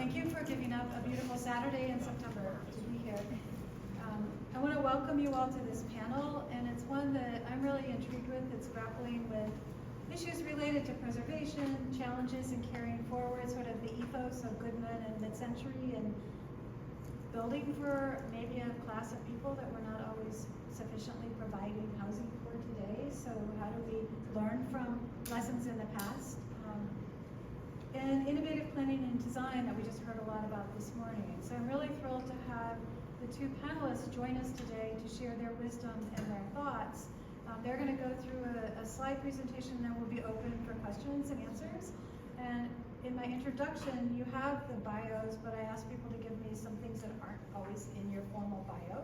Thank you for giving up a beautiful Saturday in September to be here. I want to welcome you all to this panel, and it's one that I'm really intrigued with. It's grappling with issues related to preservation, challenges in carrying forward sort of the ethos of Goodman and mid-century, and building for maybe a class of people that we're not always sufficiently providing housing for today. So how do we learn from lessons in the past? And innovative planning and design that we just heard a lot about this morning. So I'm really thrilled to have the two panelists join us today to share their wisdom and their thoughts. They're going to go through a slide presentation, then we'll be open for questions and answers. And in my introduction, you have the bios, but I asked people to give me some things that aren't always in your formal bio.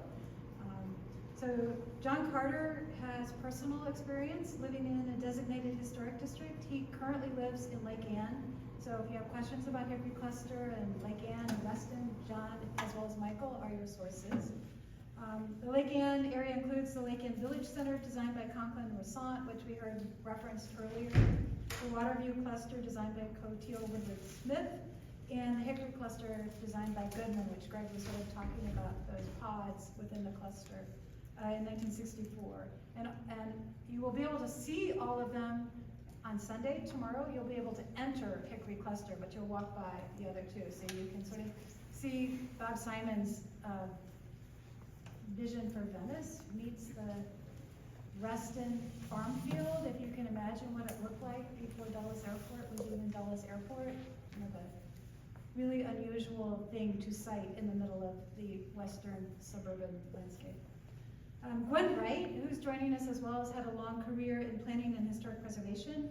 So John Carter has personal experience living in a designated historic district. He currently lives in Lake Anne. So if you have questions about Hickory Cluster and Lake Anne and Weston, John, as well as Michael, are your sources. The Lake Anne area includes the Lake Anne Village Center, designed by Conklin Ressant, which we heard referenced earlier, the Waterview Cluster, designed by Coteal Woodward Smith, and the Hickory Cluster, designed by Goodman, which Greg was sort of talking about, those pods within the cluster in 1964. And you will be able to see all of them on Sunday. Tomorrow you'll be able to enter Hickory Cluster, but you'll walk by the other two, so you can sort of see Bob Simon's vision for Venice meets the Reston farm field, if you can imagine what it looked like before Dulles Airport was even Dulles Airport. Kind of a really unusual thing to site in the middle of the western suburban landscape. Gwen Wright, who's joining us as well, has had a long career in planning and historic preservation.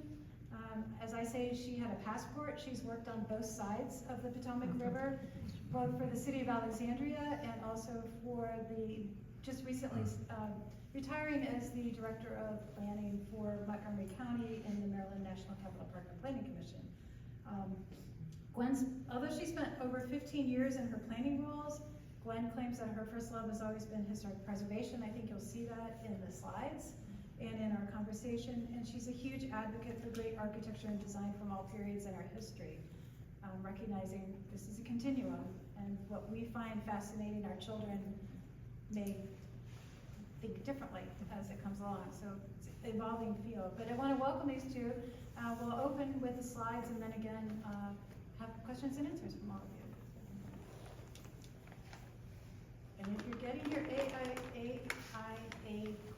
As I say, she had a passport. She's worked on both sides of the Potomac River, both for the city of Alexandria and also for the, just recently retiring as the director of planning for Montgomery County and the Maryland National Capital Park and Planning Commission. Although she spent over 15 years in her planning roles, Gwen claims that her first love has always been historic preservation. I think you'll see that in the slides and in our conversation. And she's a huge advocate for great architecture and design from all periods in our history, recognizing this is a continuum, and what we find fascinating, our children may think differently as it comes along. So it's an evolving field. But I want to welcome these two. We'll open with the slides and then again have questions and answers from all of you. And if you're getting your AIA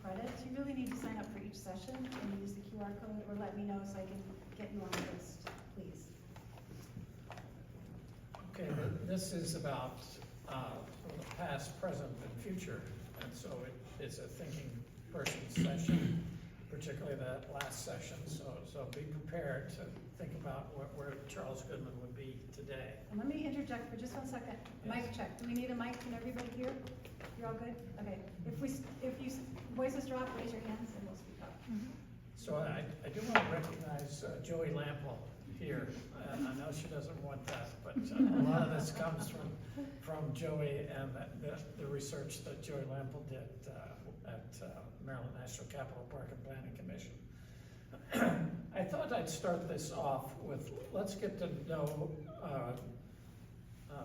credits, you really need to sign up for each session and use the QR code, or let me know so I can get you on the list, please. Okay, this is about the past, present, and future, and so it's a thinking person's session, particularly that last session. So be prepared to think about where Charles Goodman would be today. And let me interject for just 1 second. Yes. Mic check. Do we need a mic? Can everybody hear? You're all good? Okay. If you voices drop, raise your hands and we'll speak up. So I do want to recognize Joey Lampel here. I know she doesn't want that, but a lot of this comes from Joey and the research that Joey Lampel did at Maryland National Capital Park and Planning Commission. I thought I'd start this off with, let's get to know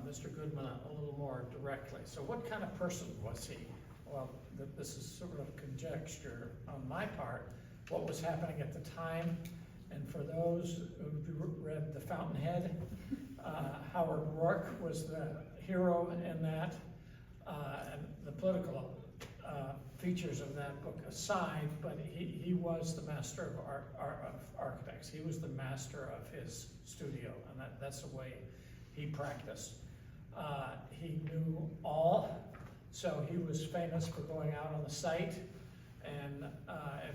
Mr. Goodman a little more directly. So what kind of person was he? Well, this is sort of conjecture on my part, what was happening at the time. And for those who read The Fountainhead, Howard Rourke was the hero in that, and the political features of that book aside, but he was the master of architects. He was the master of his studio, and that's the way he practiced. He knew all, so he was famous for going out on the site, and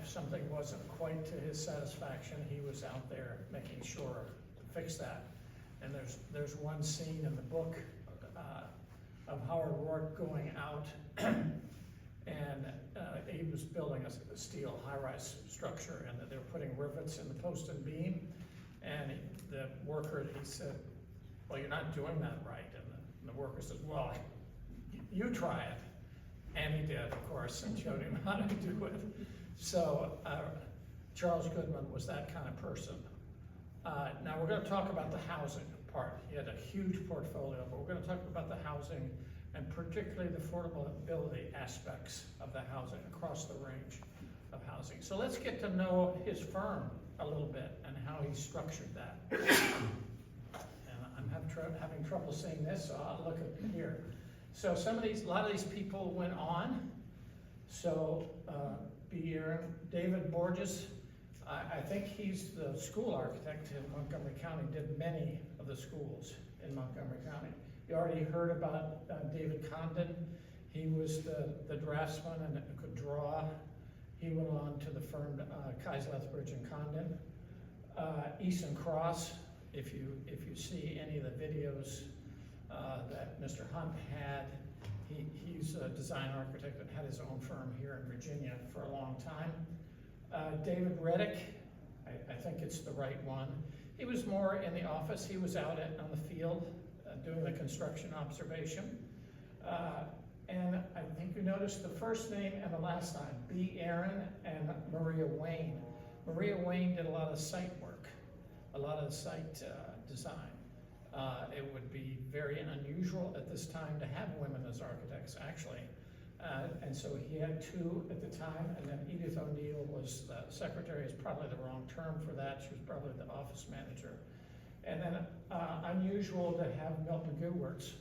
if something wasn't quite to his satisfaction, he was out there making sure to fix that. And there's one scene in the book of Howard Rourke going out and he was building a steel high-rise structure, and they were putting rivets in the post and beam, and the worker, he said, well, you're not doing that right. And the worker said, well, you try it. And he did, of course, and showed him how to do it. So Charles Goodman was that kind of person. Now we're going to talk about the housing, part. He had a huge portfolio, but we're gonna talk about the housing and particularly the affordability aspects of the housing across the range of housing. So let's get to know his firm a little bit and how he structured that. And I'm having trouble seeing this, so I'll look at here. So a lot of these people went on. So David Borges, I think he's the school architect in Montgomery County, did many of the schools in Montgomery County. You already heard about David Condon. He was the draftsman and could draw. He went on to the firm Kais Lethbridge and Condon. Easton Cross, if you see any of the videos that Mr. Hunt had, he's a design architect that had his own firm here in Virginia for a long time. David Reddick, I think it's the right one. He was more in the office. He was out on the field doing the construction observation. And I think you noticed the first name and the last name, B. Aaron and Maria Wayne. Maria Wayne did a lot of site work, a lot of site design. It would be very unusual at this time to have women as architects, actually. And so he had two at the time, and then Edith O'Neill was the secretary, is probably the wrong term for that. She was probably the office manager. And then unusual to have Milton Goodworks,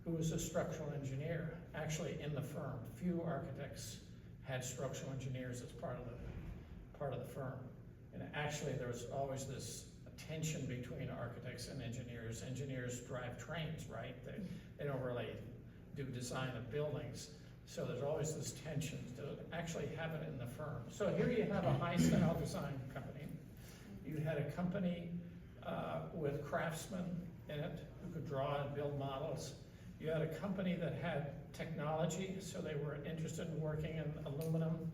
who was a structural engineer, actually in the firm. Few architects had structural engineers as part of the firm. And actually there's always this tension between architects and engineers. Engineers drive trains, right? They don't really do design of buildings. So there's always this tension to actually have it in the firm. So here you have a high style design company. You had a company with craftsmen in it who could draw and build models. You had a company that had technology, so they were interested in working in aluminum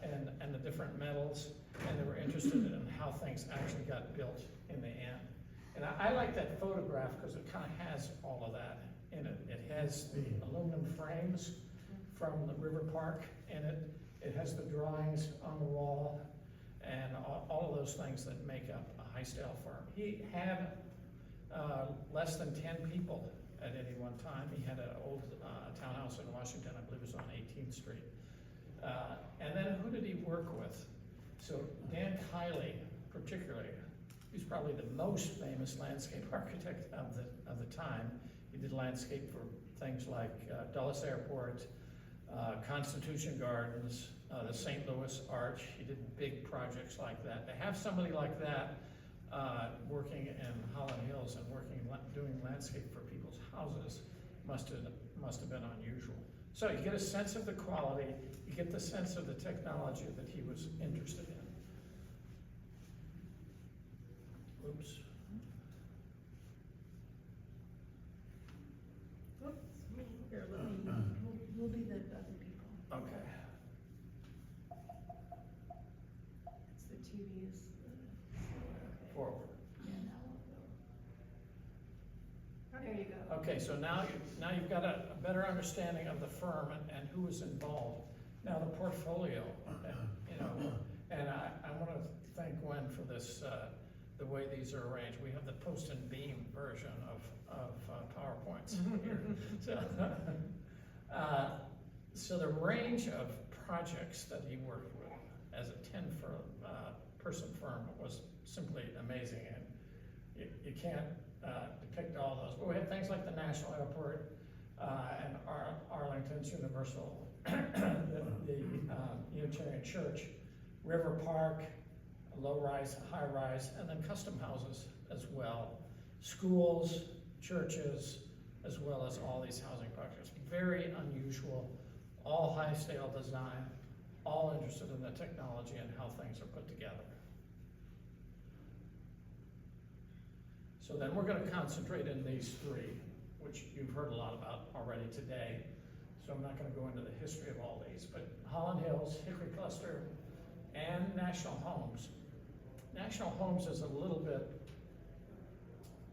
and the different metals, and they were interested in how things actually got built in the end. And I like that photograph because it kind of has all of that in it. It has the aluminum frames from the River Park in it. It has the drawings on the wall and all of those things that make up a high style firm. He had less than 10 people at any one time. He had an old townhouse in Washington, I believe it was on 18th Street. And then who did he work with? So Dan Kiley, particularly, he's probably the most famous landscape architect of the time. He did landscape for things like Dulles Airport, Constitution Gardens, the St. Louis Arch. He did big projects like that. To have somebody like that working in Holland Hills and doing landscape for people's houses must have been unusual. So you get a sense of the quality, you get the sense of the technology that he was interested in. Oops. Oops. Here, we'll be the other people. Okay. It's the TV's. Forward. Yeah, now we'll go. There you go. Okay, so now you've got a better understanding of the firm and who was involved. Now the portfolio, and I want to thank Gwen for this, the way these are arranged. We have the post and beam version of PowerPoints here. So the range of projects that he worked with as a 10-person firm was simply amazing, and you can't depict all those. But we have things like the National Airport and Arlington's Universal, the Unitarian Church, River Park, low-rise, high-rise, and then custom houses as well. Schools, churches, as well as all these housing projects. Very unusual, all high-style design, all interested in the technology and how things are put together. So then we're going to concentrate in these three, which you've heard a lot about already today. So I'm not going to go into the history of all these, but Holland Hills, Hickory Cluster, and National Homes. National Homes is a little bit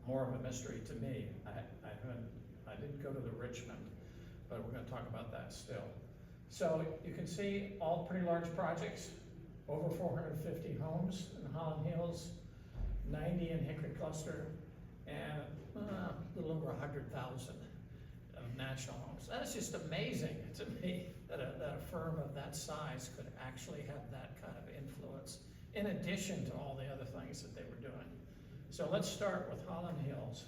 more of a mystery to me. I didn't go to the Richmond, but we're going to talk about that still. So you can see all pretty large projects, over 450 homes in Holland Hills, 90 in Hickory Cluster, and a little over 100,000 of national homes. That's just amazing to me that a firm of that size could actually have that kind of influence, in addition to all the other things that they were doing. So let's start with Holland Hills.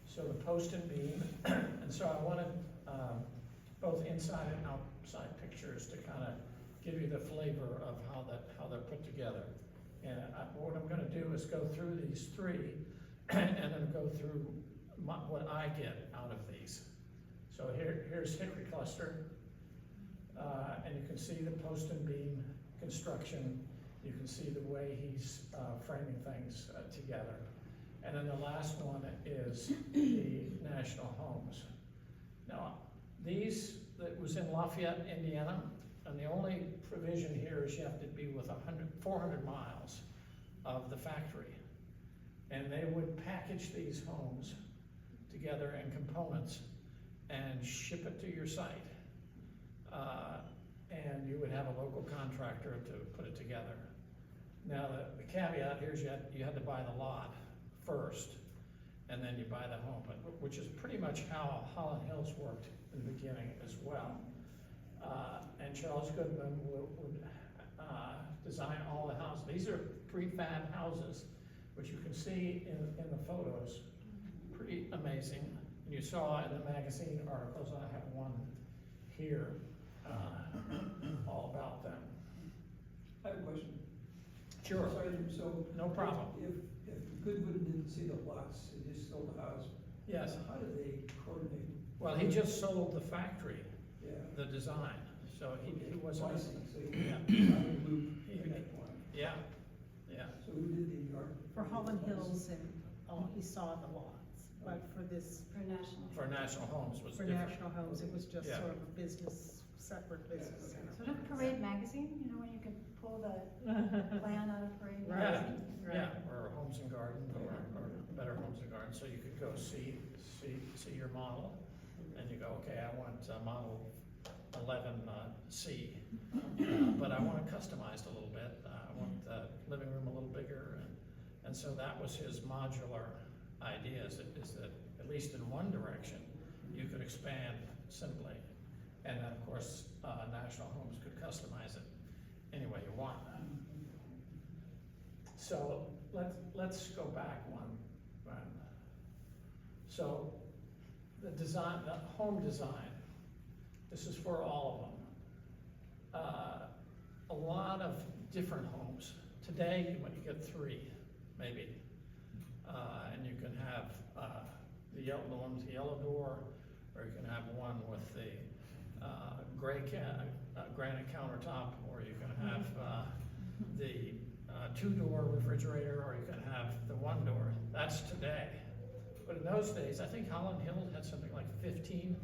So the post and beam, and so I wanted both inside and outside pictures to kind of give you the flavor of how they're put together. And what I'm going to do is go through these three, and then go through what I get out of these. So here's Hickory Cluster, and you can see the post and beam construction. You can see the way he's framing things together. And then the last one is the National Homes. Now, that was in Lafayette, Indiana, and the only provision here is you have to be with 400 miles of the factory. And they would package these homes together in components and ship it to your site. And you would have a local contractor to put it together. Now, the caveat here is you had to buy the lot first, and then you buy the home, which is pretty much how Holland Hills worked in the beginning as well. And Charles Goodman would design all the houses. These are prefab houses, which you can see in the photos. Pretty amazing. And you saw in the magazine articles, I have one here, all about them. I have a question. Sure. Sorry, so. No problem. If Goodwin didn't see the lots, he just sold the house. Yes. How do they coordinate? Well, he just sold the factory, Yeah. the design, so he wasn't. I see, so Yeah. he got a loop at that point. Yeah. So who did the art? For Holland Hills and, he saw the lots, but for this, For National Homes was for different. National Homes, it was just Yeah. sort of a business, separate business center. Sort of Parade Magazine, you know, when you can pull the plan out of Parade Right. Magazine. Yeah, or Homes and Garden, or Better Homes and Garden, so you could go see your model, and you go, okay, I want model 11C, but I want it customized a little bit. I want the living room a little bigger, and so that was his modular idea, is that at least in one direction, you could expand simply, and then of course, National Homes could customize it any way you want. So let's go back one. So the design, the home design, this is for all of them. A lot of different homes. Today, you get 3, maybe. And you can have the one with the yellow door, or you can have one with the granite countertop, or you can have the 2-door refrigerator, or you can have the 1-door. That's today. But in those days, I think Holland Hills had something like 15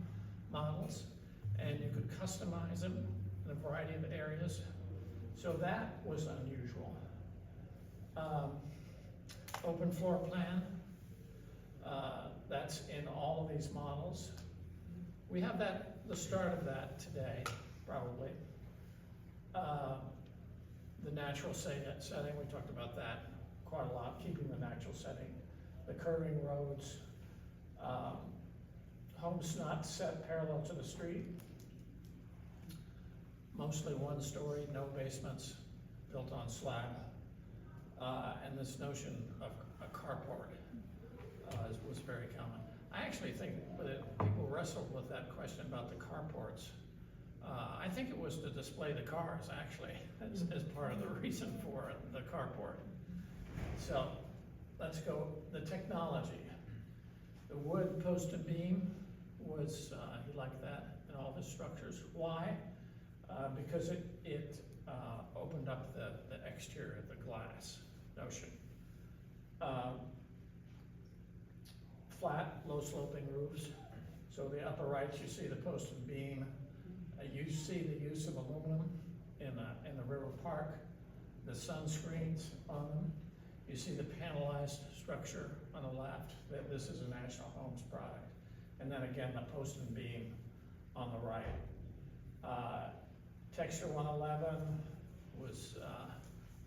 models, and you could customize them in a variety of areas. So that was unusual. Open floor plan, that's in all of these models. We have the start of that today, probably. The natural setting, we talked about that quite a lot, keeping the natural setting. The curving roads, homes not set parallel to the street, mostly 1-story, no basements, built on slab, and this notion of a carport was very common. I actually think that people wrestled with that question about the carports. I think it was to display the cars, actually, as part of the reason for the carport. So let's go, the technology. The wood post and beam was, he liked that in all his structures. Why? Because it opened up the exterior, the glass notion. Flat, low sloping roofs. So the upper right, you see the post and beam. You see the use of aluminum in the River Park, the sunscreens on them. You see the panelized structure on the left. This is a National Homes product. And then again, the post and beam on the right. Texture 111 was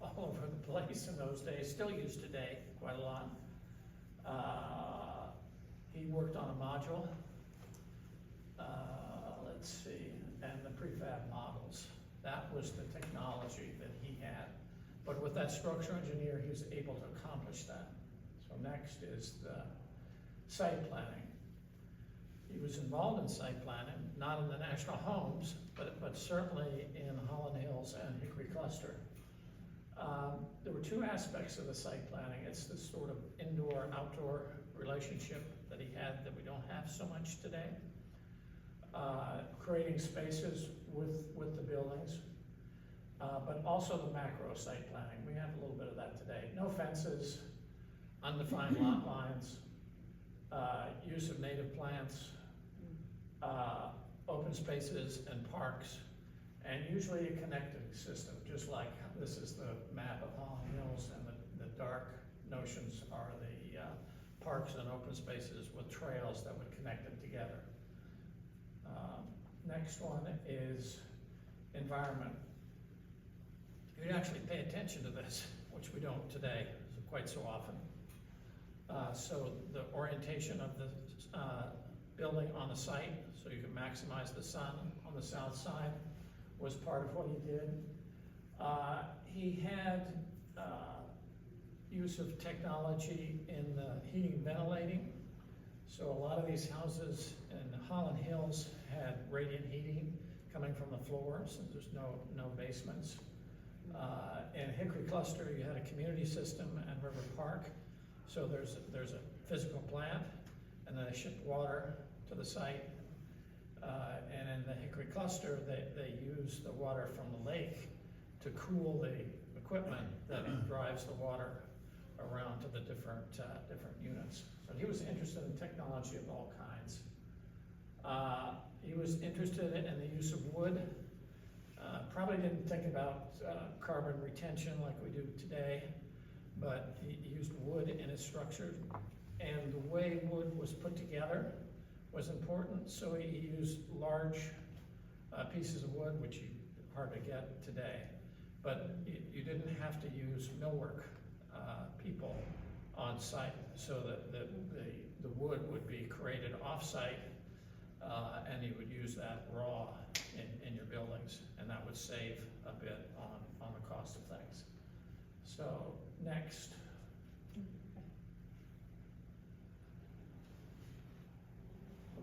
all over the place in those days, still used today quite a lot. He worked on a module, let's see, and the prefab models. That was the technology that he had. But with that structural engineer, he was able to accomplish that. So next is the site planning. He was involved in site planning, not in the national homes, but certainly in Holland Hills and Hickory Cluster. There were two aspects of the site planning. It's this sort of indoor-outdoor relationship that he had that we don't have so much today. Creating spaces with the buildings, but also the macro site planning. We have a little bit of that today. No fences, undefined lot lines, use of native plants, open spaces and parks, and usually a connecting system, just like this is the map of Holland Hills, and the dark notions are the parks and open spaces with trails that would connect them together. Next one is environment. You'd actually pay attention to this, which we don't today quite so often. So the orientation of the building on the site, so you can maximize the sun on the south side, was part of what he did. He had use of technology in the heating and ventilating. So a lot of these houses in Holland Hills had radiant heating coming from the floors, and there's no basements. In Hickory Cluster, you had a community system and River Park. So there's a physical plant, and then they ship water to the site. And in the Hickory Cluster, they use the water from the lake to cool the equipment that drives the water around to the different units. So he was interested in technology of all kinds. He was interested in the use of wood. Probably didn't think about carbon retention like we do today, but he used wood in his structure, and the way wood was put together was important. So he used large pieces of wood, which are hard to get today, but you didn't have to use millwork people on site, so that the wood would be created off-site, and you would use that raw in your buildings, and that would save a bit on the cost of things. So next.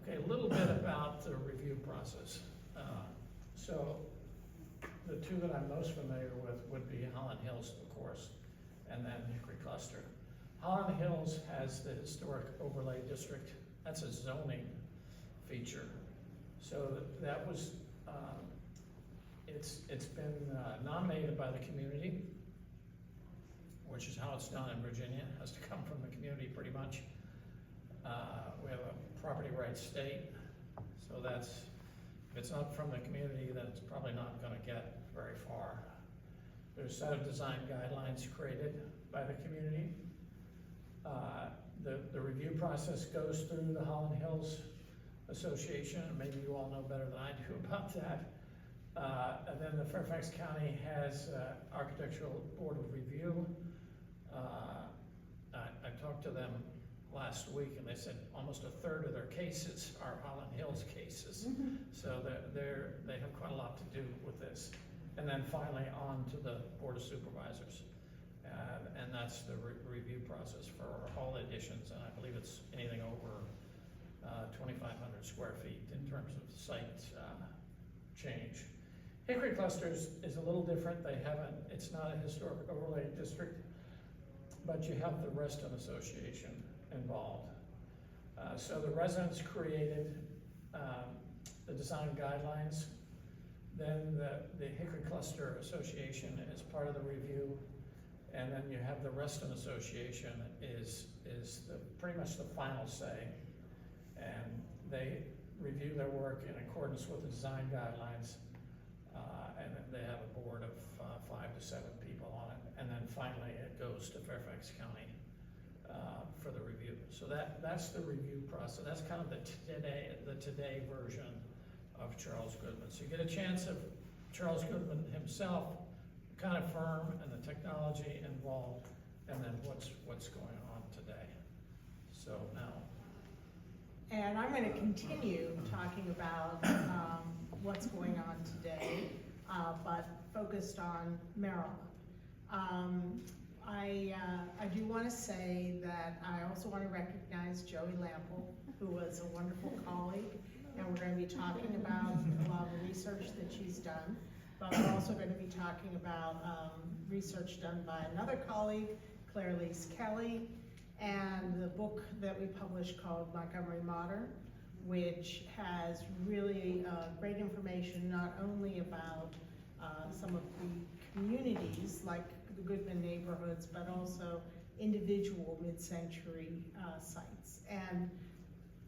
Okay, a little bit about the review process. So the two that I'm most familiar with would be Holland Hills, of course, and then Hickory Cluster. Holland Hills has the historic overlay district. That's a zoning feature. So that was, it's been nominated by the community, which is how it's done in Virginia. It has to come from the community pretty much. We have a property rights state, so that's, if it's not from the community, then it's probably not gonna get very far. There's a set of design guidelines created by the community. The review process goes through the Holland Hills Association, and maybe you all know better than I do about that. And then the Fairfax County has Architectural Board of Review. I talked to them last week, and they said almost a third of their cases are Holland Hills cases. So they have quite a lot to do with this. And then finally on to the Board of Supervisors. And that's the review process for all additions, and I believe it's anything over 2,500 square feet in terms of site change. Hickory Clusters is a little different. It's not a historic overlay district, but you have the Reston Association involved. So the residents created the design guidelines. Then the Hickory Cluster Association is part of the review, and then you have the Reston Association is pretty much the final say, and they review their work in accordance with the design guidelines, and then they have a board of 5 to 7 people on it, and then finally it goes to Fairfax County for the review. So that's the review process. That's kind of the today version of Charles Goodman. So you get a chance of Charles Goodman himself kind of firm and the technology involved, and then what's going on today. So now, And I'm going to continue talking about what's going on today, but focused on Maryland. I do want to say that I also want to recognize Joey Lample, who was a wonderful colleague, and we're going to be talking about a lot of the research that she's done, but we're also going to be talking about research done by another colleague, Claire Lise Kelly, and the book that we published called Montgomery Modern, which has really great information not only about some of the communities like the Goodman neighborhoods, but also individual mid-century sites. And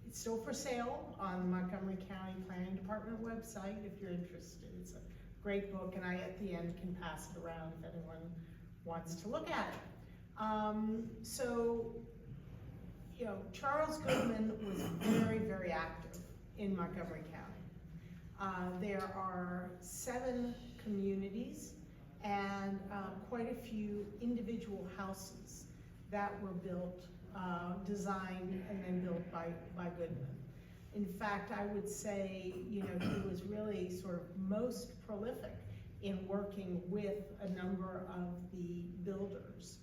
it's still for sale on the Montgomery County Planning Department website if you're interested. It's a great book, and I at the end can pass it around if anyone wants to look at it. So, you know, Charles Goodman was very, very active in Montgomery County. There are 7 communities and quite a few individual houses that were built, designed, and then built by Goodman. In fact, I would say, you know, he was really sort of most prolific in working with a number of the builders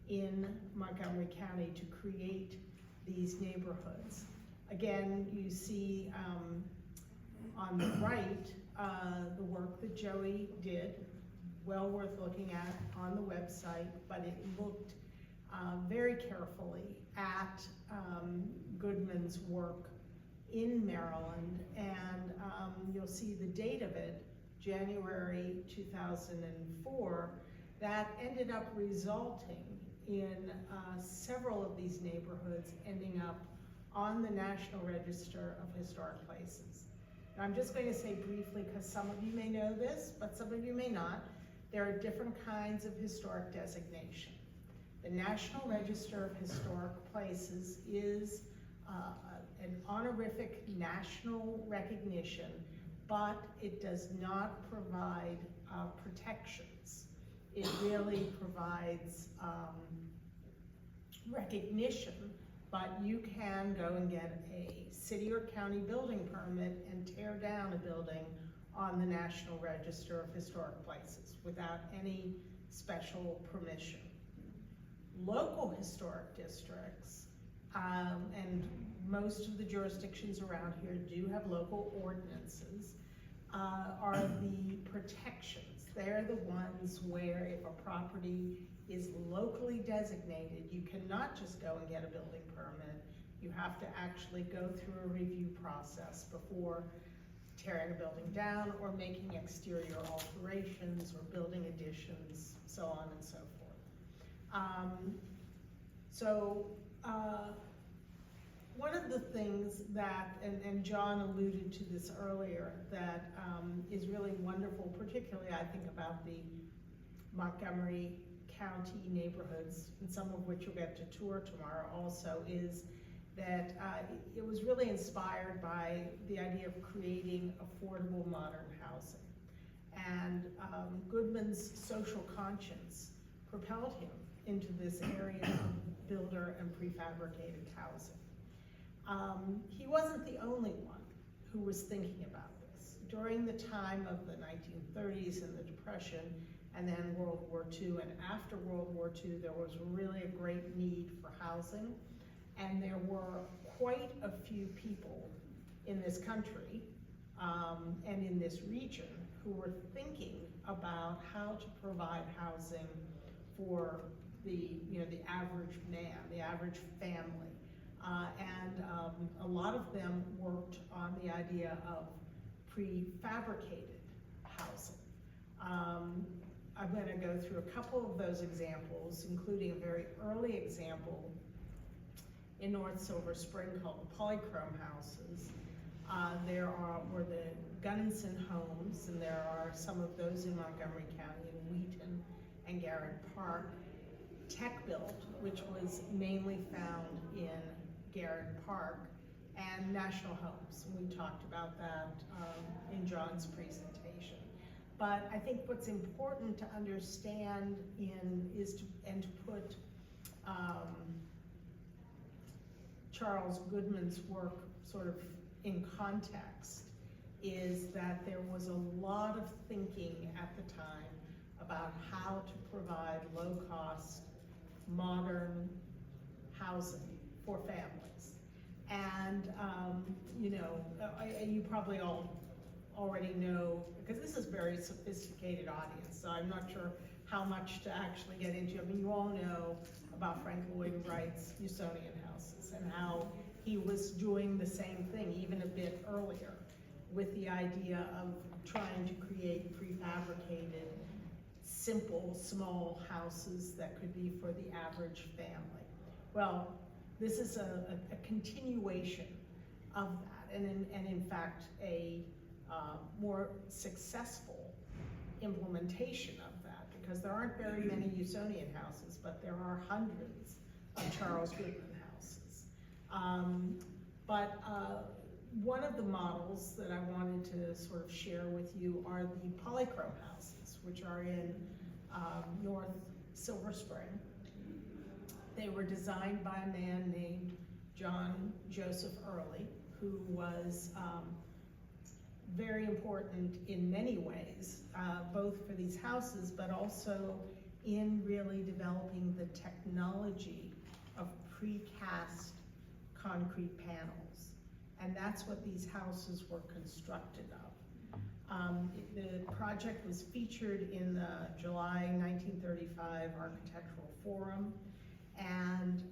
in Montgomery County to create these neighborhoods. Again, you see on the right the work that Joey did, well worth looking at on the website, but it looked very carefully at Goodman's work in Maryland, and you'll see the date of it, January 2004, that ended up resulting in several of these neighborhoods ending up on the National Register of Historic Places. Now, I'm just going to say briefly, because some of you may know this, but some of you may not, there are different kinds of historic designation. The National Register of Historic Places is an honorific national recognition, but it does not provide protections. It really provides recognition, but you can go and get a city or county building permit and tear down a building on the National Register of Historic Places without any special permission. Local historic districts, and most of the jurisdictions around here do have local ordinances, are the protections. They're the ones where if a property is locally designated, you cannot just go and get a building permit. You have to actually go through a review process before tearing a building down or making exterior alterations or building additions, so on and so forth. One of the things that, and John alluded to this earlier, that is really wonderful, particularly I think about the Montgomery County neighborhoods, and some of which you'll get to tour tomorrow also, is that it was really inspired by the idea of creating affordable modern housing. And Goodman's social conscience propelled him into this area of builder and prefabricated housing. He wasn't the only one who was thinking about this. During the time of the 1930s and the Depression, and then World War II, and after World War II, there was really a great need for housing, and there were quite a few people in this country and in this region who were thinking about how to provide housing for the average man, the average family. A lot of them worked on the idea of prefabricated housing. I'm going to go through a couple of those examples, including a very early example in North Silver Spring called the Polychrome houses. There were the Gunnison homes, and there are some of those in Montgomery County, in Wheaton and Garrett Park. Tech Built, which was mainly found in Garrett Park, and National Homes. We talked about that in John's presentation. But I think what's important to understand is to put Charles Goodman's work sort of in context, is that there was a lot of thinking at the time about how to provide low-cost, modern housing for families. And, you probably all already know, because this is a very sophisticated audience, so I'm not sure how much to actually get into. I mean, you all know about Frank Lloyd Wright's Usonian houses and how he was doing the same thing even a bit earlier with the idea of trying to create prefabricated, simple, small houses that could be for the average family. Well, this is a continuation of that, and in fact, a more successful implementation of that, because there aren't very many Usonian houses, but there are hundreds of Charles Goodman houses. One of the models that I wanted to sort of share with you are the polychrome houses, which are in North Silver Spring. They were designed by a man named John Joseph Early, who was very important in many ways, both for these houses, but also in really developing the technology of precast concrete panels. And that's what these houses were constructed of. The project was featured in the July 1935 Architectural Forum, and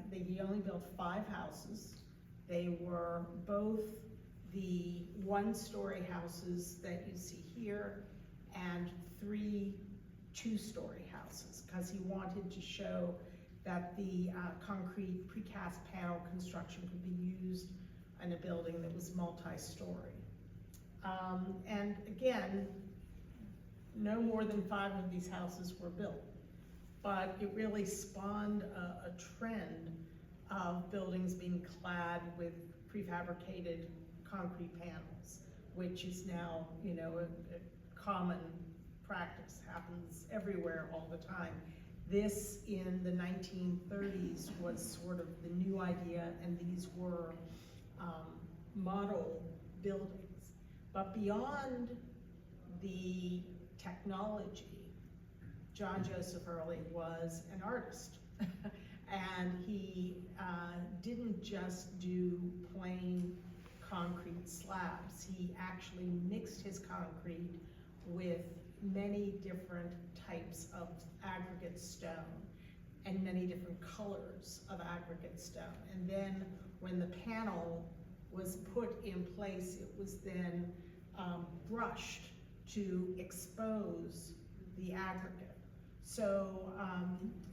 he only built 5 houses. They were both the 1-story houses that you see here and 3 2-story houses, because he wanted to show that the concrete precast panel construction could be used in a building that was multi-story. And again, no more than 5 of these houses were built, but it really spawned a trend of buildings being clad with prefabricated concrete panels, which is now, a common practice, happens everywhere all the time. This in the 1930s was sort of the new idea, and these were model buildings. But beyond the technology, John Joseph Early was an artist. And he didn't just do plain concrete slabs. He actually mixed his concrete with many different types of aggregate stone and many different colors of aggregate stone. And then when the panel was put in place, it was then brushed to expose the aggregate. So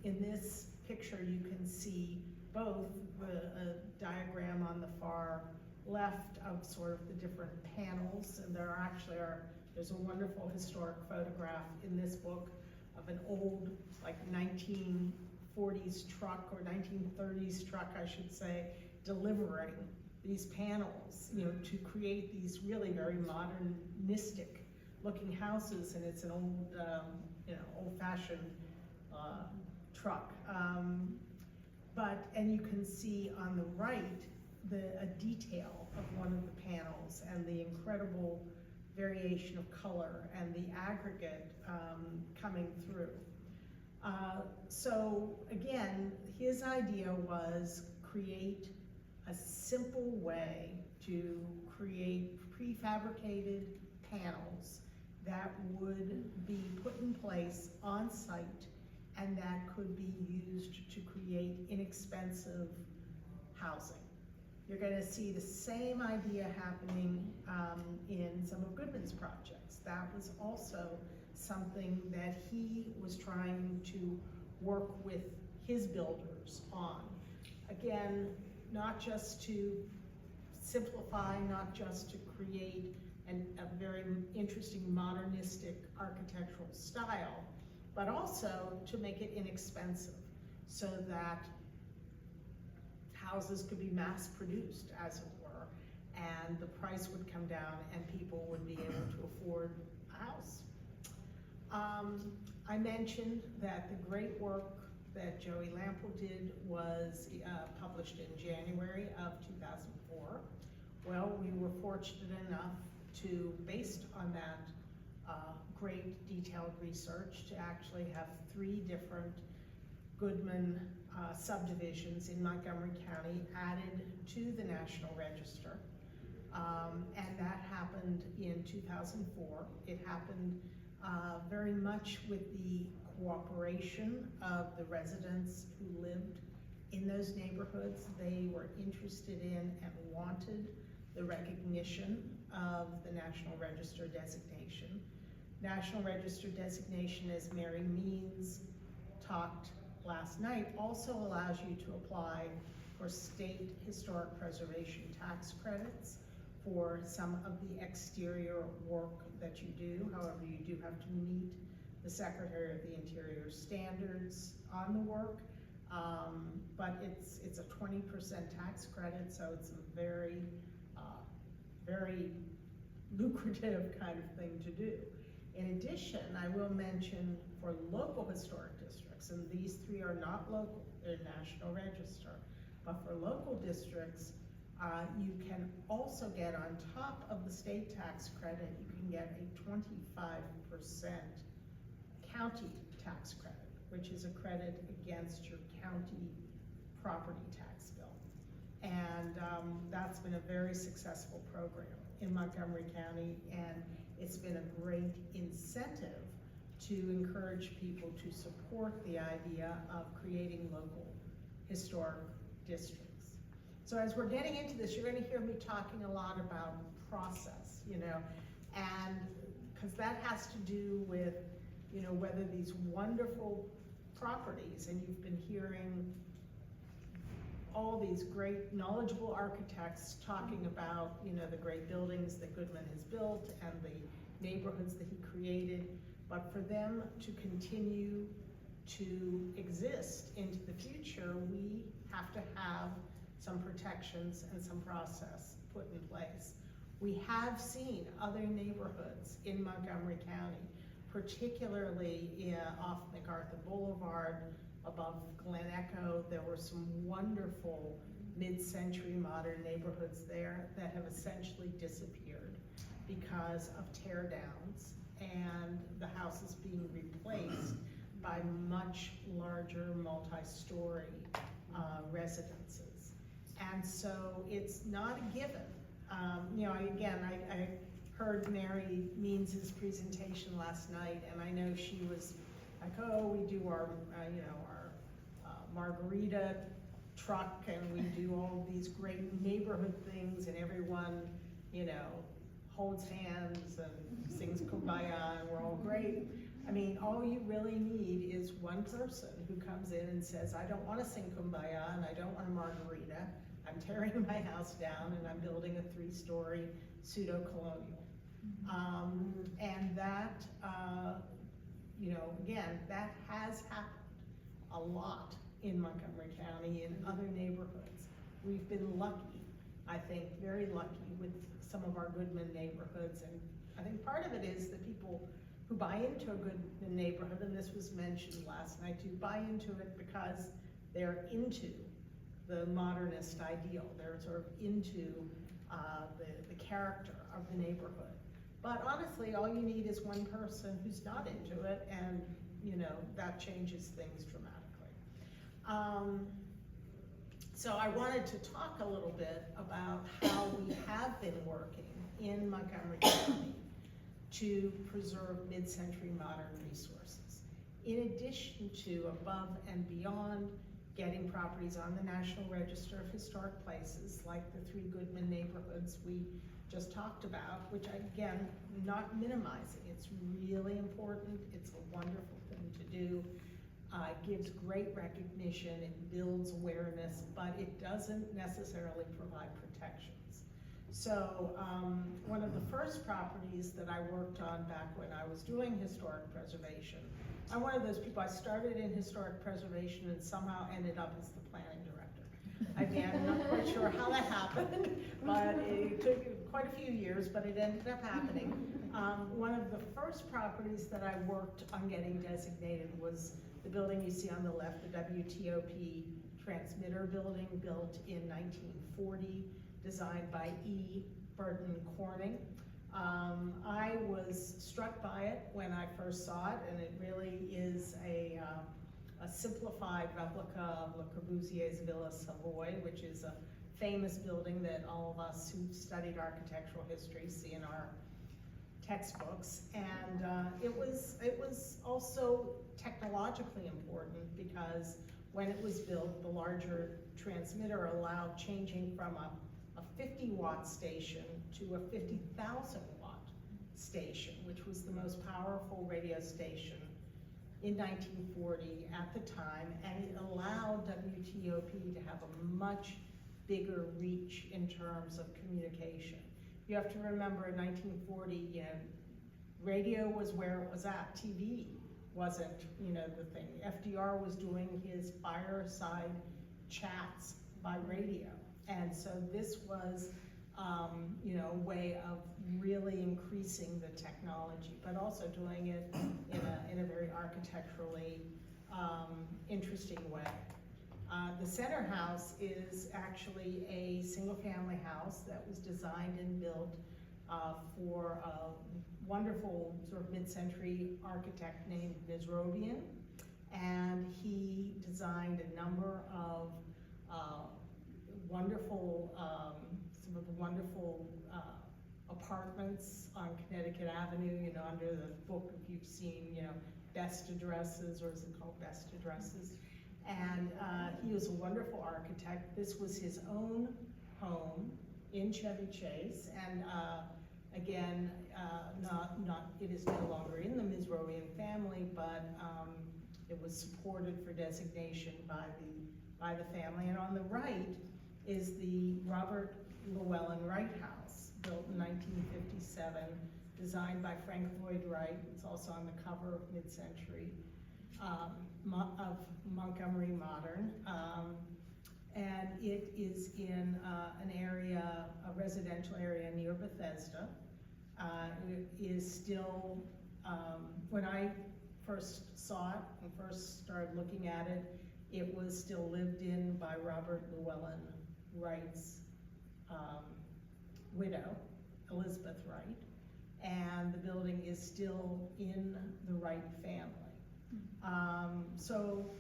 in this picture, you can see both a diagram on the far left of sort of the different panels, and there's a wonderful historic photograph in this book of an old, like 1940s truck, or 1930s truck, I should say, delivering these panels, to create these really very modernistic looking houses, and it's an old, old-fashioned truck. And you can see on the right a detail of one of the panels and the incredible variation of color and the aggregate coming through. So again, his idea was create a simple way to create prefabricated panels that would be put in place on site and that could be used to create inexpensive housing. You're going to see the same idea happening in some of Goodman's projects. That was also something that he was trying to work with his builders on. Again, not just to simplify, not just to create a very interesting modernistic architectural style, but also to make it inexpensive so that houses could be mass produced, as it were, and the price would come down and people would be able to afford a house. I mentioned that the great work that Joey Lampel did was published in January of 2004. Well, we were fortunate enough to, based on that great detailed research, to actually have 3 different Goodman subdivisions in Montgomery County added to the National Register. And that happened in 2004. It happened very much with the cooperation of the residents who lived in those neighborhoods. They were interested in and wanted the recognition of the National Register designation. National Register designation, as Mary Means talked last night, also allows you to apply for state historic preservation tax credits for some of the exterior work that you do. However, you do have to meet the Secretary of the Interior standards on the work, but it's a 20% tax credit, so it's a very, very lucrative kind of thing to do. In addition, I will mention for local historic districts, and these 3 are not local, they're National Register, but for local districts, you can also get, on top of the state tax credit, you can get a 25% county tax credit, which is a credit against your county property tax bill. And that's been a very successful program in Montgomery County, and it's been a great incentive to encourage people to support the idea of creating local historic districts. So as we're getting into this, you're going to hear me talking a lot about process, and because that has to do with, whether these wonderful properties, and you've been hearing all these great knowledgeable architects talking about, the great buildings that Goodman has built and the neighborhoods that he created, but for them to continue to exist into the future, we have to have some protections and some process put in place. We have seen other neighborhoods in Montgomery County, particularly off MacArthur Boulevard, above Glen Echo. There were some wonderful mid-century modern neighborhoods there that have essentially disappeared because of tear downs and the houses being replaced by much larger multi-story residences. And so it's not a given. I heard Mary Means' presentation last night, and I know she was like, oh, we do our margarita truck, and we do all these great neighborhood things, and everyone, holds hands and sings Kumbaya, and we're all great. I mean, all you really need is one person who comes in and says, I don't want to sing Kumbaya, and I don't want a margarita. I'm tearing my house down, and I'm building a 3-story pseudo-colonial. And that, again, that has happened a lot in Montgomery County and other neighborhoods. We've been lucky, I think, very lucky with some of our Goodman neighborhoods, and I think part of it is the people who buy into a Goodman neighborhood, and this was mentioned last night too, buy into it because they're into the modernist ideal. They're sort of into the character of the neighborhood. But honestly, all you need is one person who's not into it, and that changes things dramatically. So I wanted to talk a little bit about how we have been working in Montgomery County to preserve mid-century modern resources. In addition to, above and beyond, getting properties on the National Register of Historic Places, like the 3 Goodman neighborhoods we just talked about, which again, not minimizing. It's really important. It's a wonderful thing to do. It gives great recognition, it builds awareness, but it doesn't necessarily provide protections. So one of the first properties that I worked on back when I was doing historic preservation, I'm one of those people, I started in historic preservation and somehow ended up as the planning director. Again, I'm not quite sure how that happened, but it took quite a few years, but it ended up happening. One of the first properties that I worked on getting designated was the building you see on the left, the WTOP transmitter building, built in 1940, designed by E. Burton Corning. I was struck by it when I first saw it, and it really is a simplified replica of Le Corbusier's Villa Savoy, which is a famous building that all of us who've studied architectural history see in our textbooks. And it was also technologically important because when it was built, the larger transmitter allowed changing from a 50-watt station to a 50,000-watt station, which was the most powerful radio station in 1940 at the time, and it allowed WTOP to have a much bigger reach in terms of communication. You have to remember in 1940, you know, radio was where it was at. TV wasn't, you know, the thing. FDR was doing his fireside chats by radio. And so this was, you know, a way of really increasing the technology, but also doing it in a very architecturally interesting way. The center house is actually a single-family house that was designed and built for a wonderful sort of mid-century architect named Mizrobian, and he designed a number of wonderful, some of the wonderful apartments on Connecticut Avenue, you know, under the book, if you've seen, you know, Best Addresses, or is it called Best Addresses? And he was a wonderful architect. This was his own home in Chevy Chase, and again, it is no longer in the Mizrobian family, but it was supported for designation by the family. And on the right is the Robert Llewellyn Wright House, built in 1957, designed by Frank Lloyd Wright. It's also on the cover of Mid-Century, of Montgomery Modern. And it is in an area, a residential area near Bethesda. It is still, when I first saw it and first started looking at it, it was still lived in by Robert Llewellyn Wright's widow, Elisabeth Wright, and the building is still in the Wright family. So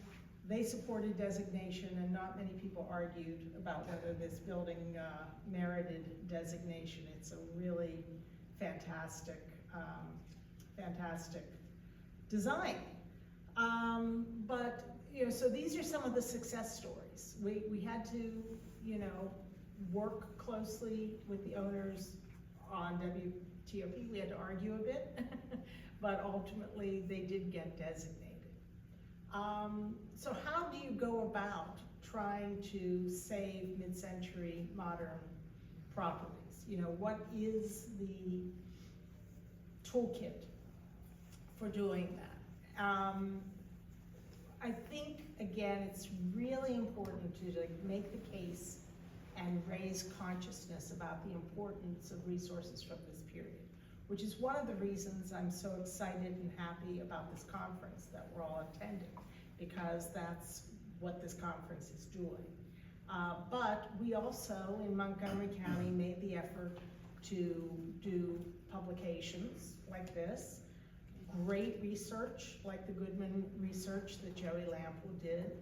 they supported designation, and not many people argued about whether this building merited designation. It's a really fantastic, fantastic design. But, you know, so these are some of the success stories. We had to, you know, work closely with the owners on WTOP. We had to argue a bit, but ultimately they did get designated. So how do you go about trying to save mid-century modern properties? You know, what is the toolkit for doing that? I think, again, it's really important to make the case and raise consciousness about the importance of resources from this period, which is one of the reasons I'm so excited and happy about this conference that we're all attending, because that's what this conference is doing. But we also, in Montgomery County, made the effort to do publications like this, great research like the Goodman research that Joey Lample did,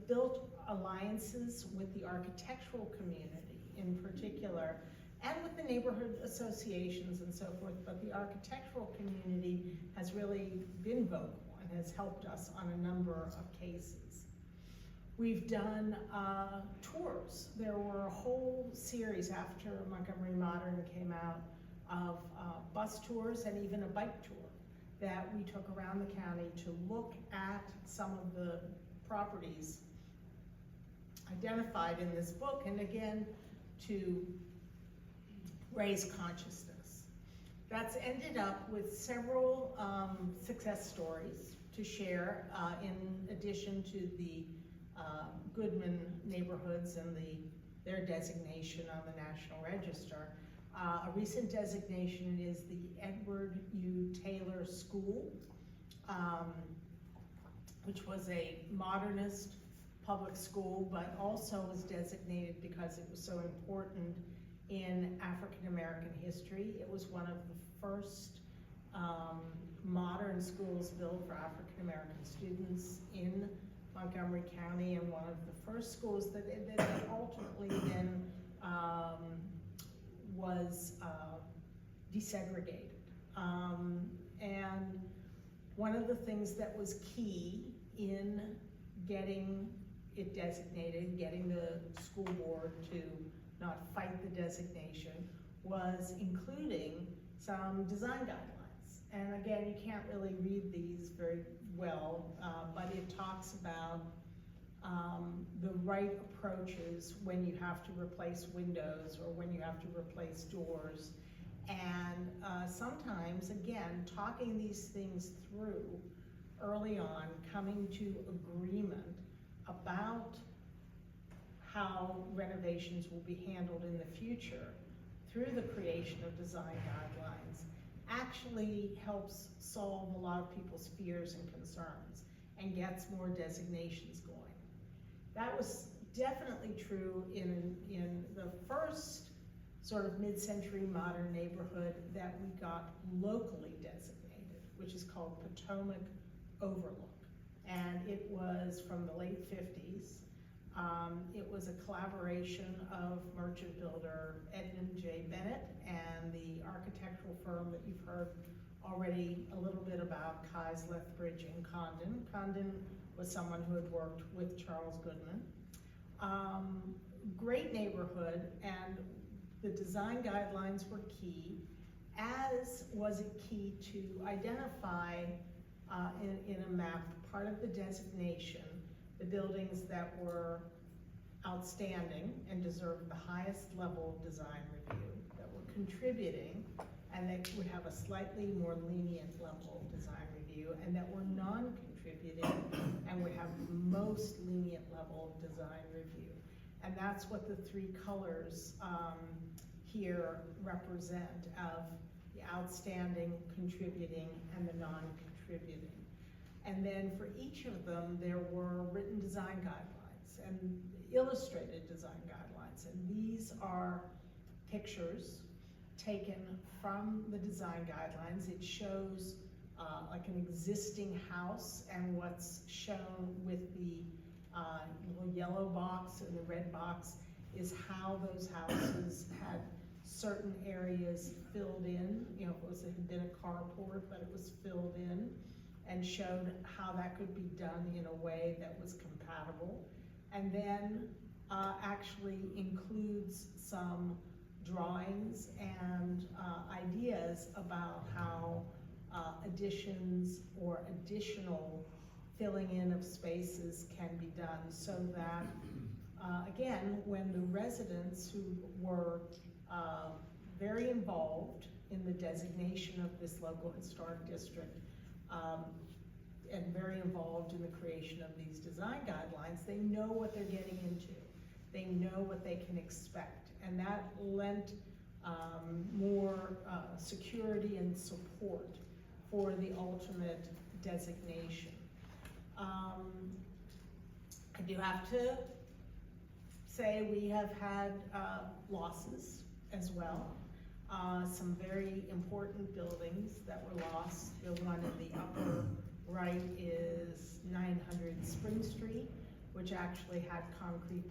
built alliances with the architectural community in particular, and with the neighborhood associations and so forth, but the architectural community has really been vocal and has helped us on a number of cases. We've done tours. There were a whole series after Montgomery Modern came out of bus tours and even a bike tour that we took around the county to look at some of the properties identified in this book, and again, to raise consciousness. That's ended up with several success stories to share in addition to the Goodman neighborhoods and their designation on the National Register. A recent designation is the Edward U. Taylor School, which was a modernist public school, but also was designated because it was so important in African American history. It was one of the first modern schools built for African American students in Montgomery County, and one of the first schools that ultimately then was desegregated. And one of the things that was key in getting it designated, getting the school board to not fight the designation, was including some design guidelines. And again, you can't really read these very well, but it talks about the right approaches when you have to replace windows or when you have to replace doors. And sometimes, again, talking these things through early on, coming to agreement about how renovations will be handled in the future through the creation of design guidelines actually helps solve a lot of people's fears and concerns and gets more designations going. That was definitely true in the first sort of mid-century modern neighborhood that we got locally designated, which is called Potomac Overlook. And it was from the late 50s. It was a collaboration of merchant builder Edmund J. Bennett and the architectural firm that you've heard already a little bit about, Keyes, Lethbridge, and Condon. Condon was someone who had worked with Charles Goodman. Great neighborhood, and the design guidelines were key, as was it key to identify in a map, part of the designation, the buildings that were outstanding and deserved the highest level of design review, that were contributing, and that would have a slightly more lenient level of design review, and that were non-contributing and would have the most lenient level of design review. And that's what the three colors here represent, of the outstanding, contributing, and the non-contributing. And then for each of them, there were written design guidelines and illustrated design guidelines. And these are pictures taken from the design guidelines. It shows like an existing house, and what's shown with the little yellow box and the red box is how those houses had certain areas filled in. You know, it had been a carport, but it was filled in, and showed how that could be done in a way that was compatible. And then actually includes some drawings and ideas about how additions or additional filling in of spaces can be done, so that, again, when the residents who were very involved in the designation of this local historic district, and very involved in the creation of these design guidelines, they know what they're getting into. They know what they can expect, and that lent more security and support for the ultimate designation. I do have to say we have had losses as well. Some very important buildings that were lost. The one in the upper right is 900 Spring Street, which actually had concrete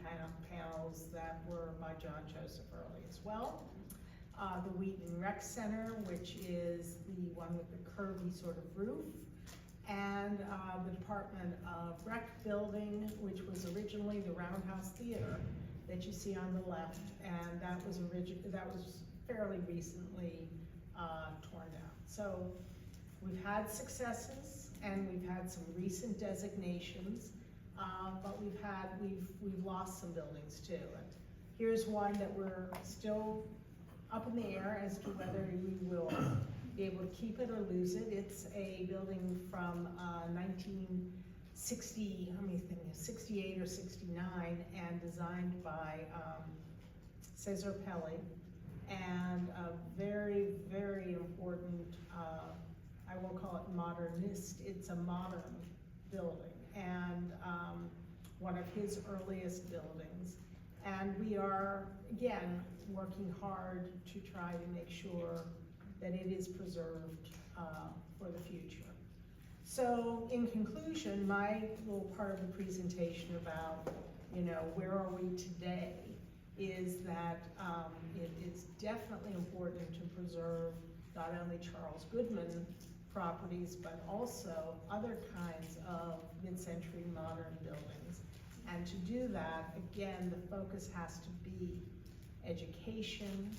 panels that were by John Joseph Early as well. The Wheaton Rec Center, which is the one with the curvy sort of roof, and the Department of Rec building, which was originally the Roundhouse Theater that you see on the left, and that was fairly recently torn down. So we've had successes, and we've had some recent designations, but we've lost some buildings too. And here's one that we're still up in the air as to whether we will be able to keep it or lose it. It's a building from 1960, how many things, 68 or 69, and designed by Cesar Pelli. and a very, very important, I won't call it modernist, it's a modern building, and one of his earliest buildings. And we are, again, working hard to try to make sure that it is preserved for the future. So in conclusion, my little part of the presentation about, where are we today, is that it is definitely important to preserve not only Charles Goodman properties, but also other kinds of mid-century modern buildings. And to do that, again, the focus has to be education,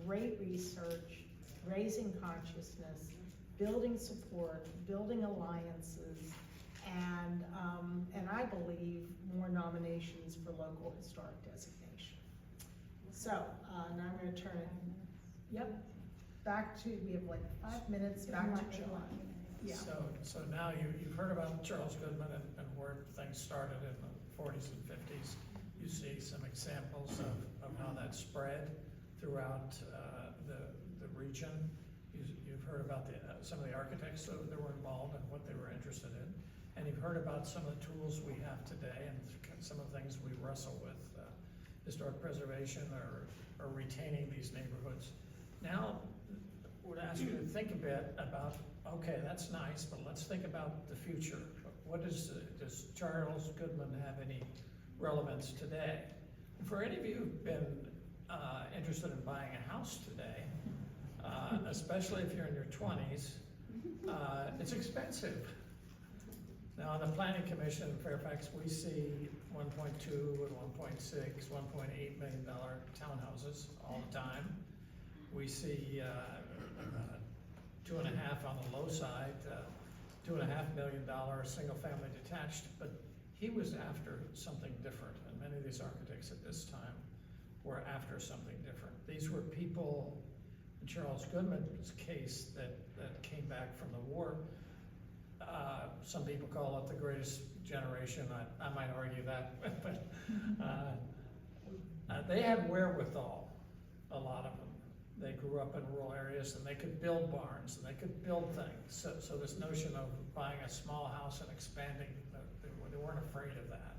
great research, raising consciousness, building support, building alliances, and I believe more nominations for local historic designation. So, now I'm gonna turn it, back to, we have like 5 minutes, back to John. Yeah. So now you've heard about Charles Goodman and where things started in the 40s and 50s. You see some examples of how that spread throughout the region. You've heard about some of the architects that were involved and what they were interested in. And you've heard about some of the tools we have today and some of the things we wrestle with, historic preservation or retaining these neighborhoods. Now, I would ask you to think a bit about, okay, that's nice, but let's think about the future. Does Charles Goodman have any relevance today? For any of you who've been interested in buying a house today, especially if you're in your 20s, it's expensive. Now, on the Planning Commission in Fairfax, we see $1.2 and $1.6, $1.8 million townhouses all the time. We see 2.5 on the low side, $2.5 million single-family detached, but he was after something different, and many of these architects at this time were after something different. These were people, in Charles Goodman's case, that came back from the war. Some people call it the greatest generation. I might argue that, but they had wherewithal, a lot of them. They grew up in rural areas and they could build barns and they could build things. So this notion of buying a small house and expanding, they weren't afraid of that.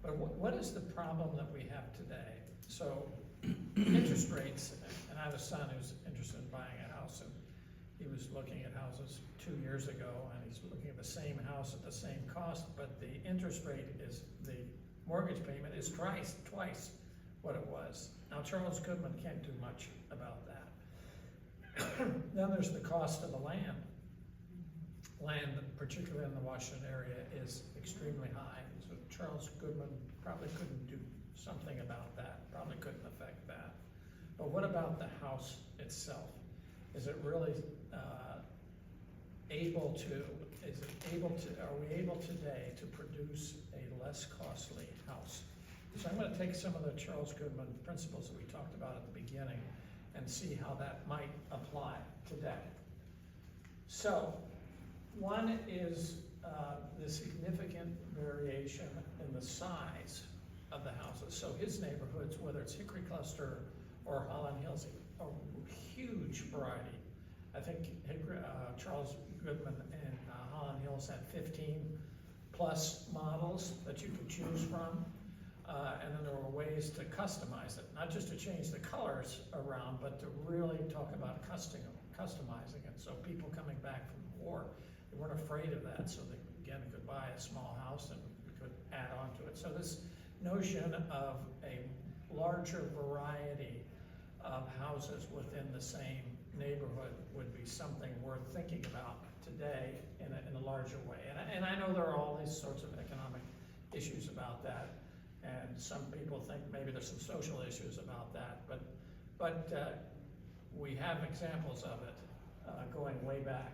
But what is the problem that we have today? So interest rates, and I have a son who's interested in buying a house, and he was looking at houses 2 years ago, and he's looking at the same house at the same cost, but the interest rate is, the mortgage payment is twice what it was. Now, Charles Goodman can't do much about that. Then there's the cost of the land. Land, particularly in the Washington area, is extremely high. So Charles Goodman probably couldn't do something about that, probably couldn't affect that. But what about the house itself? Is it really are we able today to produce a less costly house? So I'm going to take some of the Charles Goodman principles that we talked about at the beginning and see how that might apply today. So one is the significant variation in the size of the houses. So his neighborhoods, whether it's Hickory Cluster or Holland Hills, a huge variety. I think Charles Goodman in Holland Hills had 15 plus models that you could choose from. And then there were ways to customize it, not just to change the colors around, but to really talk about customizing it. So people coming back from the war, they weren't afraid of that. So they, again, could buy a small house and could add on to it. So this notion of a larger variety of houses within the same neighborhood would be something worth thinking about today in a larger way. And I know there are all these sorts of economic issues about that. And some people think maybe there's some social issues about that, but we have examples of it going way back.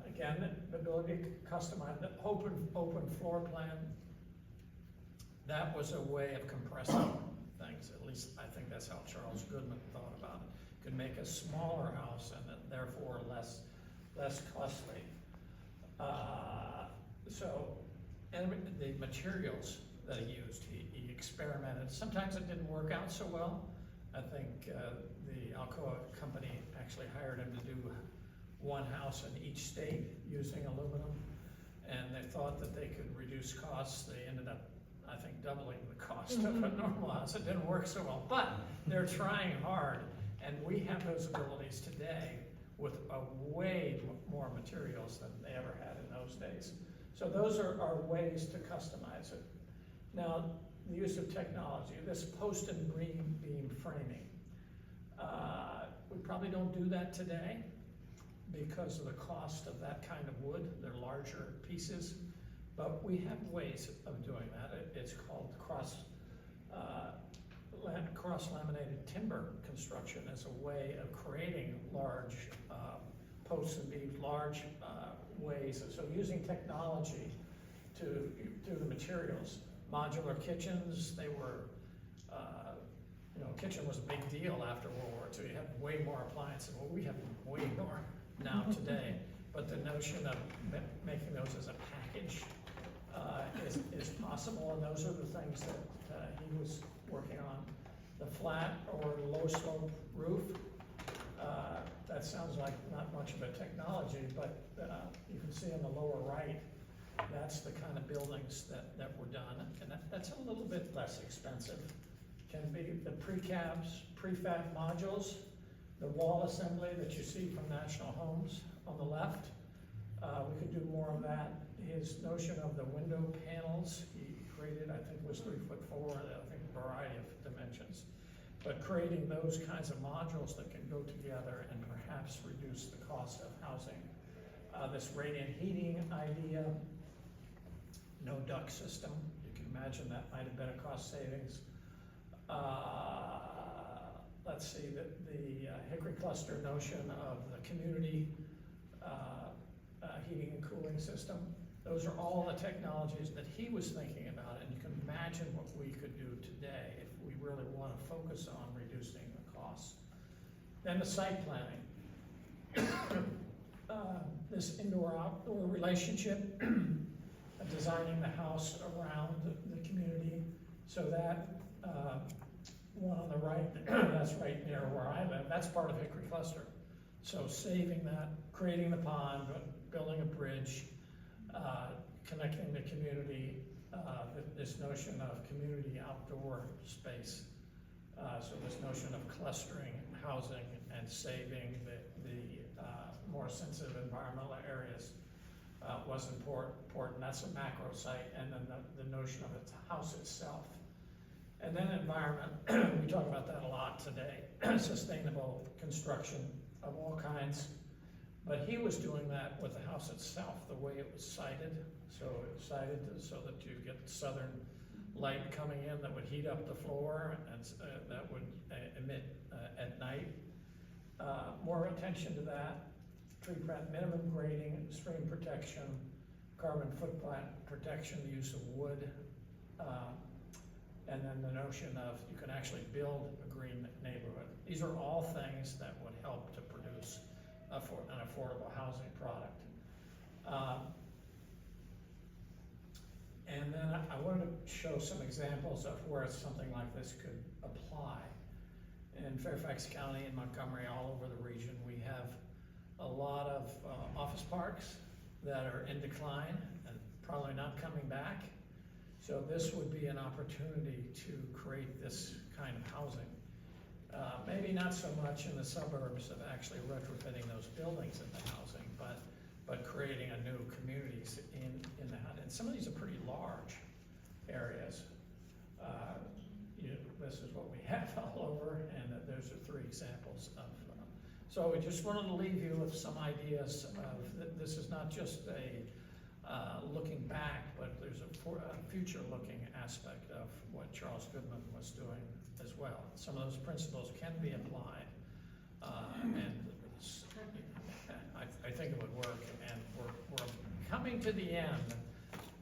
Again, the ability to customize the open floor plan. That was a way of compressing things. At least I think that's how Charles Goodman thought about it. Could make a smaller house and therefore less costly. And the materials that he used, he experimented. Sometimes it didn't work out so well, I think the Alcoa company actually hired him to do one house in each state using aluminum, and they thought that they could reduce costs. They ended up, I think, doubling the cost of a normal house. It didn't work so well, but they're trying hard, and we have those abilities today with way more materials than they ever had in those days. So those are ways to customize it. Now, the use of technology, this post and beam framing. We probably don't do that today because of the cost of that kind of wood. They're larger pieces, but we have ways of doing that. It's called cross-laminated timber construction as a way of creating large posts and beams, large ways. So using technology to do the materials. Modular kitchens, they were, kitchen was a big deal after World War II. You had way more appliances. Well, we have way more now today. But the notion of making those as a package is possible, and those are the things that he was working on. The flat or low slope roof, that sounds like not much of a technology, but you can see on the lower right, that's the kind of buildings that were done, and that's a little bit less expensive. Can be the prefab modules, the wall assembly that you see from National Homes on the left. We could do more of that. His notion of the window panels, he created, I think it was 3'4", I think a variety of dimensions. But creating those kinds of modules that can go together and perhaps reduce the cost of housing. This radiant heating idea, no duct system. You can imagine that might have been a cost savings. Let's see, the Hickory cluster notion of the community heating and cooling system. Those are all the technologies that he was thinking about, and you can imagine what we could do today if we really want to focus on reducing the costs. Then the site planning. This indoor-outdoor relationship, designing the house around the community so that one on the right, that's right near where I live, that's part of Hickory Cluster. So saving that, creating the pond, building a bridge, connecting the community, this notion of community outdoor space. So this notion of clustering housing and saving the more sensitive environmental areas was important. That's a macro site, and then the notion of the house itself. And then environment, we talk about that a lot today, sustainable construction of all kinds. But he was doing that with the house itself, the way it was sited. So it was sited so that you get southern light coming in that would heat up the floor and that would emit at night. More attention to that. Tree plant minimum grading, stream protection, carbon footprint protection, the use of wood, and then the notion of you can actually build a green neighborhood. These are all things that would help to produce an affordable housing product. And then I wanted to show some examples of where something like this could apply. In Fairfax County and Montgomery, all over the region, we have a lot of office parks that are in decline and probably not coming back. So this would be an opportunity to create this kind of housing. Maybe not so much in the suburbs of actually retrofitting those buildings into housing, but creating a new communities in that. And some of these are pretty large areas. This is what we have all over, and those are 3 examples of. So we just wanted to leave you with some ideas of this is not just a looking back, but there's a future-looking aspect of what Charles Goodman was doing as well. Some of those principles can be applied, and I think it would work. And we're coming to the end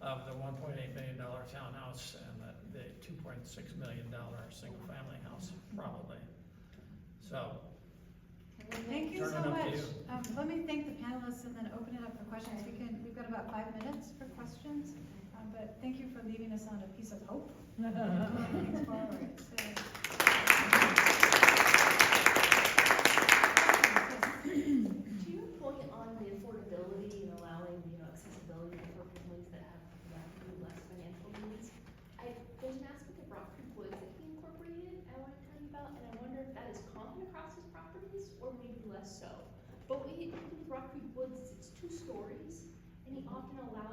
of the $1.8 million townhouse and the $2.6 million single-family house, probably. So. Thank you Turn so it up to much. you. Let me thank the panelists and then open it up for questions. We've got about 5 minutes for questions, but thank you for leaving us on a piece of hope. Moving things forward. So.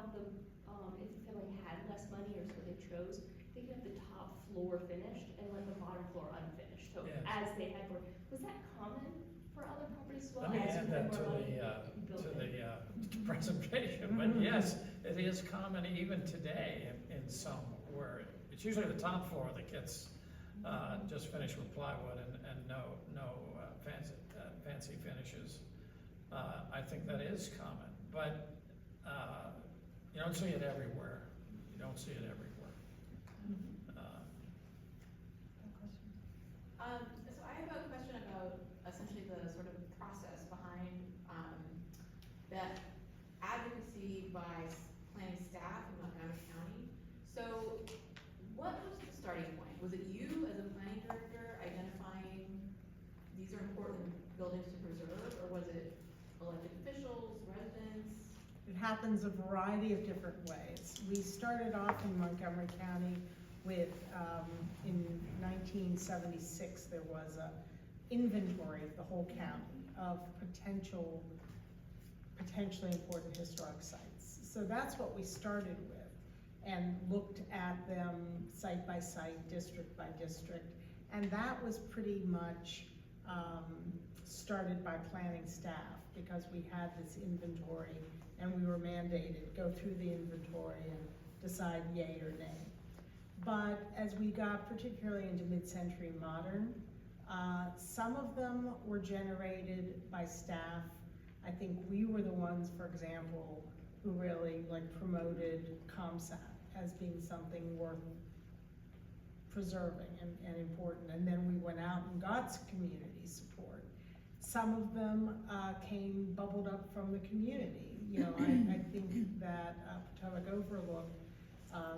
have them, if the family had less money or so they chose, they could have the top floor finished and let the bottom floor unfinished. So Yes. as they had more, was that common for other properties as well? Let me As add you had that to more money, the you built it? presentation, but yes, it is common even today in some where it's usually the top floor that gets just finished with plywood and no fancy finishes. I think that is common, but you don't see it everywhere. You don't see it everywhere. So I have a question about essentially the sort of process behind that advocacy by planning staff in Montgomery County. So what was the starting point? Was it you as a planning director identifying these are important buildings to preserve, or was it elected officials, residents? It happens a variety of different ways. We started off in Montgomery County with, in 1976, there was a inventory of the whole county of potentially important historic sites. So that's what we started with, and looked at them site by site, district by district, and that was pretty much started by planning staff, because we had this inventory and we were mandated, go through the inventory and decide yay or nay. But as we got particularly into mid-century modern, some of them were generated by staff. I think we were the ones, for example, who really promoted ComSat as being something worth preserving and important. And then we went out and got some community support. Some of them bubbled up from the community. You know, I think that Potomac Overlook,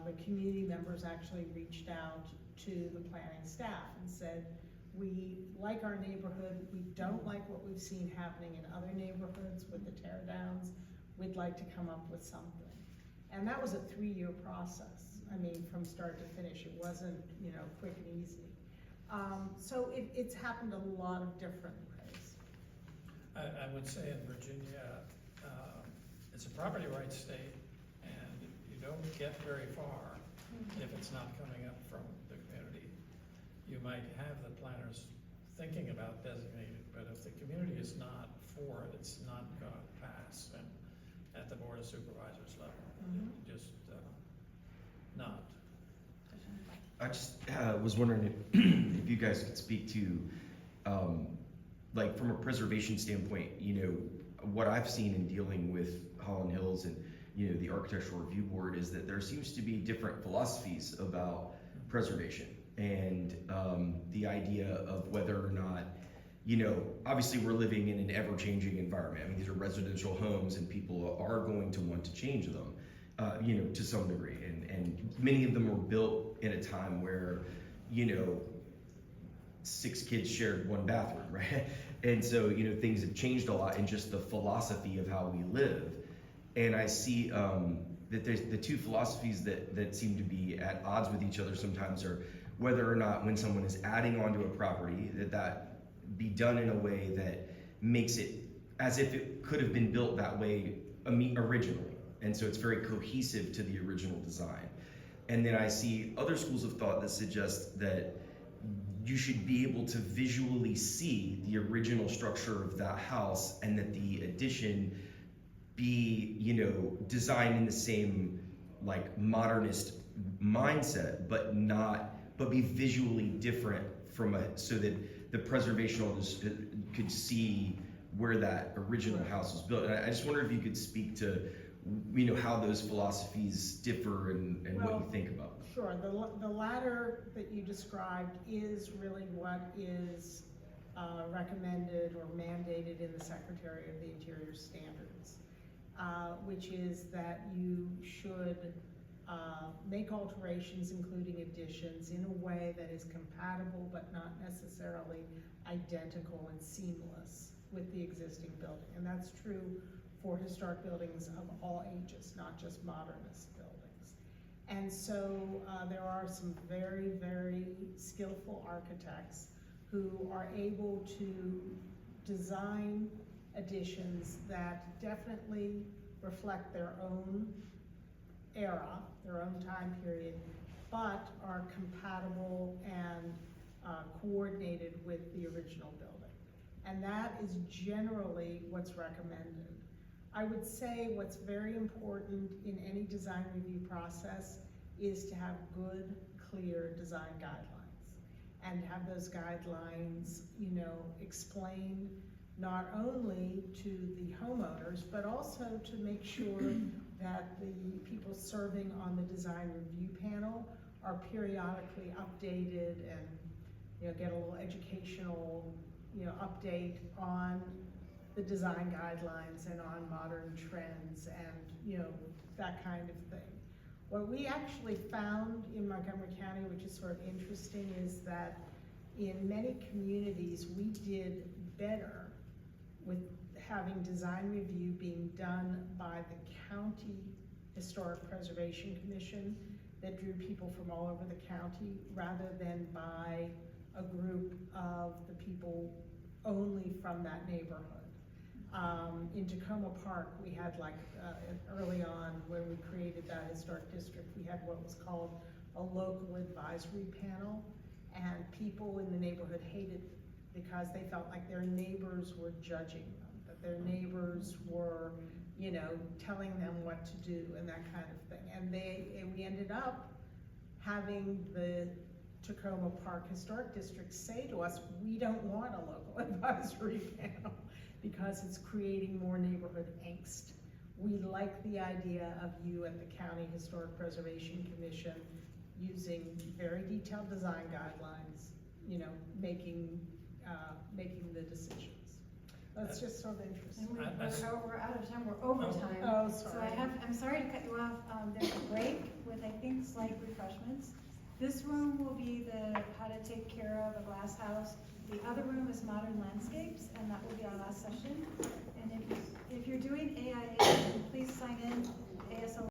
the community members actually reached out to the planning staff and said, we like our neighborhood, we don't like what we've seen happening in other neighborhoods with the tear downs, we'd like to come up with something. And that was a 3-year process. I mean, from start to finish, it wasn't, you know, quick and easy. So it's happened a lot of different ways. I would say in Virginia, it's a property rights state, and you don't get very far if it's not coming up from the community. You might have the planners thinking about designating, but if the community is not for it, it's not going to pass. And at the Board of Supervisors level, just not. I just was wondering if you guys could speak to, like from a preservation standpoint, you know, what I've seen in dealing with Holland Hills and, you know, the Architectural Review Board is that there seems to be different philosophies about preservation and the idea of whether or not, you know, obviously we're living in an ever-changing environment. I mean, these are residential homes and people are going to want to change them, you know, to some degree. And many of them were built in a time where, you know, 6 kids shared 1 bathroom, right? And so, you know, things have changed a lot in just the philosophy of how we live. And I see that there's the 2 philosophies that seem to be at odds with each other sometimes are whether or not when someone is adding onto a property that be done in a way that makes it as if it could have been built that way originally. And so it's very cohesive to the original design. And then I see other schools of thought that suggest that you should be able to visually see the original structure of that house and that the addition be, you know, designed in the same like modernist mindset, but be visually different from so that the preservationist could see where that original house was built. And I just wonder if you could speak to, you know, how those philosophies differ and what you think about them. Sure, the latter that you described is really what is recommended or mandated in the Secretary of the Interior standards, which is that you should make alterations, including additions, in a way that is compatible but not necessarily identical and seamless with the existing building. And that's true for historic buildings of all ages, not just modernist buildings. And so there are some very, very skillful architects who are able to design additions that definitely reflect their own era, their own time period, but are compatible and coordinated with the original building. And that is generally what's recommended. I would say what's very important in any design review process is to have good, clear design guidelines. And have those guidelines, you know, explained not only to the homeowners, but also to make sure that the people serving on the design review panel are periodically updated and, you know, get a little educational, you know, update on the design guidelines and on modern trends and, you know, that kind of thing. What we actually found in Montgomery County, which is sort of interesting, is that in many communities, we did better with having design review being done by the County Historic Preservation Commission that drew people from all over the county, rather than by a group of the people only from that neighborhood. In Tacoma Park, we had early on when we created that historic district, we had what was called a local advisory panel, and people in the neighborhood hated it because they felt like their neighbors were judging them, that their neighbors were, you know, telling them what to do and that kind of thing. And we ended up having the Tacoma Park Historic District say to us, we don't want a local advisory panel because it's creating more neighborhood angst. We like the idea of you at the County Historic Preservation Commission using very detailed design guidelines, you know, making the decisions. That's just sort of interesting. And we're out of time, we're over time. Oh, So sorry. I'm sorry to cut you off. There's a break with, I think, slight refreshments. This room will be the how to take care of a glass house. The other room is modern landscapes, and that will be our last session. And if you're doing AIA, please sign in ASL.